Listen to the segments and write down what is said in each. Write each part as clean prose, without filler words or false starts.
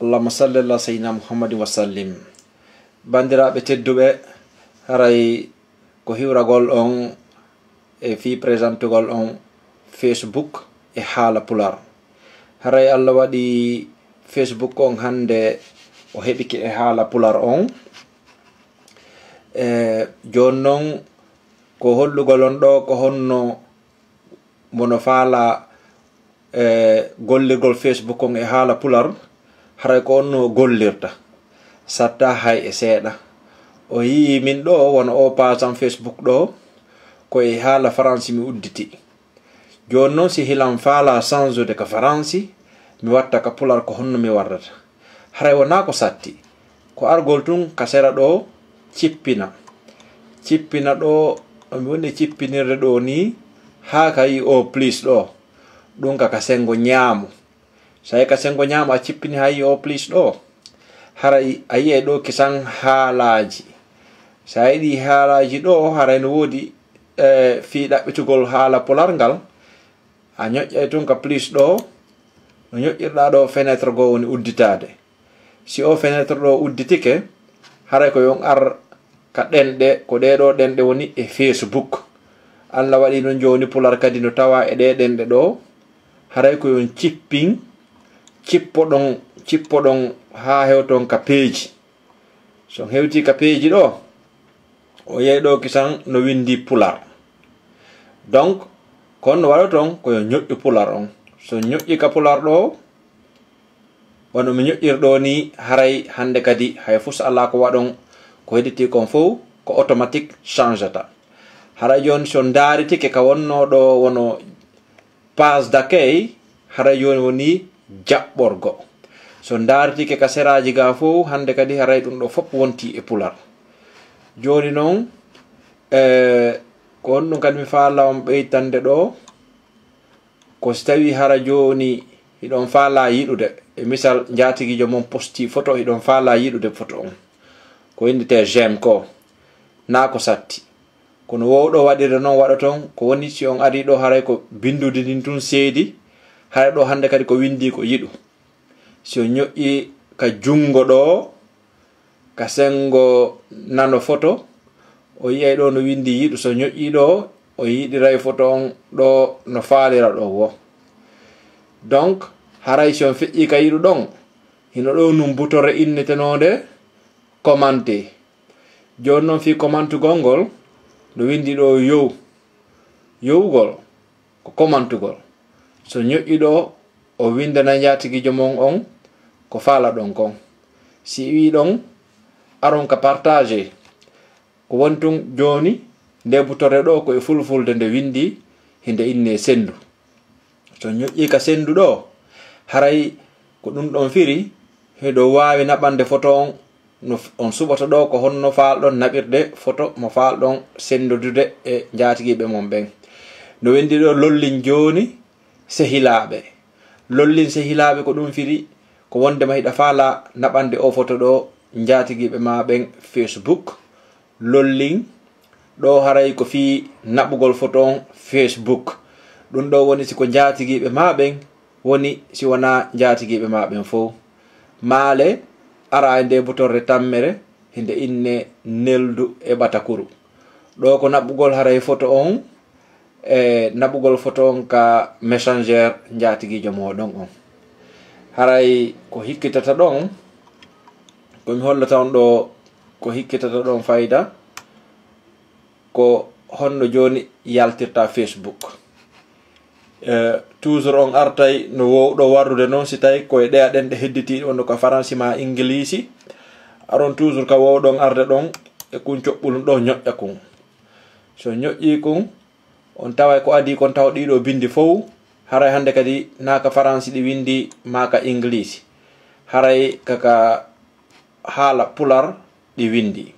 Allahumma salli ala sayyidina Muhammadin wa sallim. Bandiraɓe tedduɓe, haray ko hiwragol on e fi présentugol on Facebook e haala pular. Haray Allah waɗi Facebook on hande o heɓiki e haala pular on. Joni noon ko hollugol on ɗo ko honno mono faala gollirgol Facebook on e haala pular. Haray ko onno gollirta satta hay e seeɗa. O yii min ɗo wona o pasan Facebook ɗo ko e haala faransi mi udditi. Joni noon si hilan faala change ka faransi mi watta ka pular ko honno mi warrata. Haray wona ko satti ko argol tun ka sera ɗo cippina ɗo mi woni cippinirde ɗo ni ha ka yi o plus ɗo ɗum ka sengo ñaamo. Sai ka sengo ñaamo a cippini ha yi o plus ɗo haray a yi'e ɗo kisan haalaji. Sa yiɗi haalaji ɗo haray no woodi fi ɗaɓɓitugol haala pular ngal a ñoƴƴay tun ka plus ɗo no ñoƴƴirɗa ɗo fenêtre go woni udditade. Si o fenêtre ɗo udditike haray ko yon ar ka ɗenɗe ko ɗeɗo ɗenɗe woni e Facebook. Allah waɗi no joni pular kadi no tawa e ɗe ɗenɗe ɗo haray ko yon cippoɗon ha hewton ka peeji. So hewti ka peeji ɗo o yeyi ɗo kisan no windi pular. Donc kon no waɗaton koyo ñoƴƴu pular on. So ñoƴƴi ka pular ɗo wono mi ñoƴƴirɗo ni haray hande kadi hay fus ala ko waɗon ko hedditi kon fof ko automatique changeta. Haray joni so daaritike ka wonno ɗo wono page d'accueil haray joni woni jaɓɓorgo. So daaritike ka seraji ga fof hande kadi haray ɗum ɗo fof wonti e pular. Joni noon ko on ɗum kadi mi faala on ɓeytande ɗo ko so tawi hara joni hiɗon faala yiɗude e misal jatigijo mon posti photo hiɗon faala yiɗude photo on ko windete j'aime ko na ko satti kono wowɗo waɗirde noon waɗa ton ko woni si on ari ɗo haray ko bindude din tun seedi haray ɗo hande kadi ko windi ko yiɗu. Si on ñoƴƴi ka jungo ɗo ka sengo nano photo o yiyay ɗo no windi yiɗu. So ñoƴƴi ɗo o yiɗiray photo on ɗo no faalira ɗo wo. Donc haray si on feƴƴi ka yiɗu ɗon hino ɗo num butore innetenode commenter. Joni noon fi commentugol ngol no windi ɗo yowgol ko commentugol. So ñoƴƴi ɗo o windana jatigijo mon on ko faala ɗon kon. Si wi ɗon aron ka partager ko wontun joni nde butore ɗo ko e fulfulde nde windi hinde inne sendu. So ñoƴƴi ka sendu ɗo haray ko ɗum ɗon firi heɗo wawi naɓande photo on no on suɓata ɗo ko honno falɗon naɓirde photo mo falɗon sendodude e jatigiɓe mon ɓen. No windi ɗo lollin joni sehilaɓe. Lollin sehilaɓe ko ɗum firi ko wondema hiɗa faala naɓande o photo ɗo jatigiɓe ma ɓen Facebook. Lollin ɗo haray ko fi naɓugol photo on Facebook. ɗum ɗo woni siko jatigiɓe ma ɓen woni si wona jatigiɓe ma ɓen fof. Maale ara e nde butorde tammere hinde inne neldu e ɓatakuru. ɗo ko naɓugol haray photo on e naɓugol photo on ka messenger jatigijo moɗon on. Haray ko hikkitata ɗon komi hollata on ɗo ko hikkitata ɗon fayida ko honno joni yaltirta Facebook. Toujours on artay no wowɗo warrude noon si tawi koye ɗeya ɗenɗe hedditiɗe wonno ko faransi ma englisi aron toujours ka wowɗon arde ɗon e kun coɓɓulum ɗo ñoƴƴa kun. So ñoƴƴi kun on taway ko adi kon taw ɗiɗo bindi fof haray hande kadi naka faransi ɗi windi maka english haray kaka haala pular ɗi windi.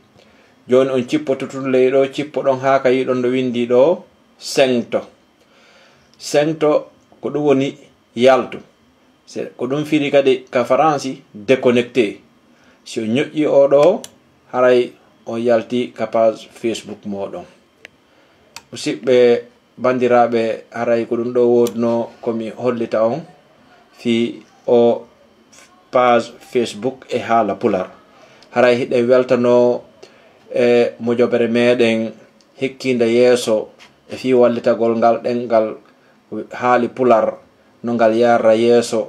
Joni on cippototon ley ɗo cippoɗon ha ka yiɗon no windi ɗo sengto ko ɗum woni yaltu. Ko ɗum firi kadi ka faransi déconnecté. Si o ñoƴƴi o ɗo haray on yalti ka page Facebook moɗon. Musidɓe bandiraɓe haray ko ɗum ɗo wodno komi hollita on fi o page Facebook e haala pular. Haray hiɗen weltano e mojobere meɗen hekkinde yeeso e fi wallitagol ngal ɗengal haali pular no ngal yarra yeeso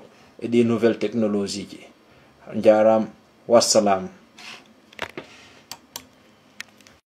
e ɗi nouvelle technologie ji. Jaram, wassalam.